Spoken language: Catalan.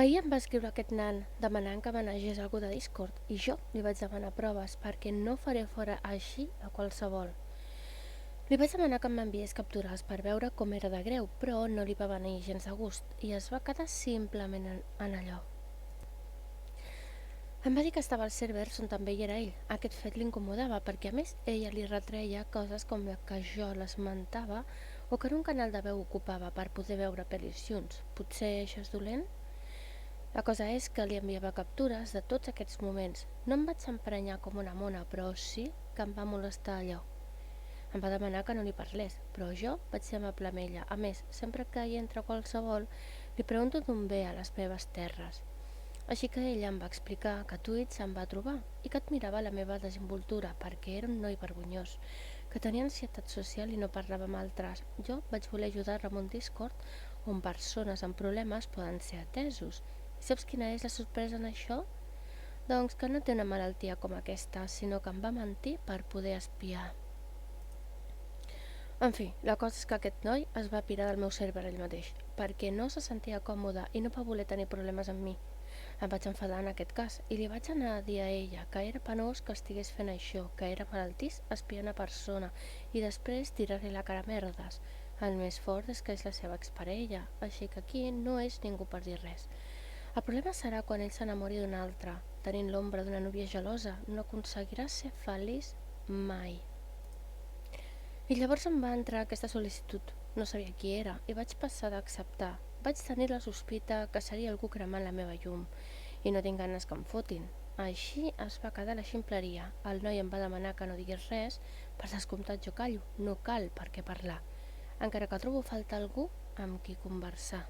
Ahir em va escriure aquest nan demanant que manegés algú de Discord i jo li vaig demanar proves perquè no faré fora així a qualsevol. Li vaig demanar que m'enviés captures per veure com era de greu, però no li va venir gens de gust i es va quedar simplement en allò. Em va dir que estava al server on també hi era ell. Aquest fet l'incomodava perquè a més ella li retreia coses com que jo l'esmentava o que en un canal de veu ocupava per poder veure pel·lis junts. Potser això és dolent? La cosa és que li enviava captures de tots aquests moments. No em vaig emprenyar com una mona, però sí que em va molestar allò. Em va demanar que no li parlés, però jo vaig ser amable amb ella. A més, sempre que hi entra qualsevol, li pregunto d'on ve a les meves terres. Així que ella em va explicar que a Twitch se'm va trobar i que admirava la meva desenvoltura perquè era un noi vergonyós, que tenia ansietat social i no parlava amb altres. Jo vaig voler ajudar-la amb un Discord on persones amb problemes poden ser atesos. I saps quina és la sorpresa en això? Doncs que no té una malaltia com aquesta, sinó que em va mentir per poder espiar. En fi, la cosa és que aquest noi es va pirar del meu server ell mateix, perquè no se sentia còmode i no va voler tenir problemes amb mi. Em vaig enfadar en aquest cas i li vaig anar a dir a ella que era penós que estigués fent això, que era malaltís espiant a persona i després tirar-li la cara a merdes. El més fort és que és la seva exparella, així que aquí no és ningú per dir res. El problema serà quan ell s'enamori d'una altra. Tenint l'ombra d'una núvia gelosa, no aconseguirà ser feliç mai. I llavors em va entrar aquesta sol·licitud. No sabia qui era i vaig passar d'acceptar. Vaig tenir la sospita que seria algú cremant la meva llum i no tinc ganes que em fotin. Així es va quedar la ximpleria. El noi em va demanar que no digués res. Per descomptat jo callo, no cal per què parlar. Encara que trobo falta algú amb qui conversar.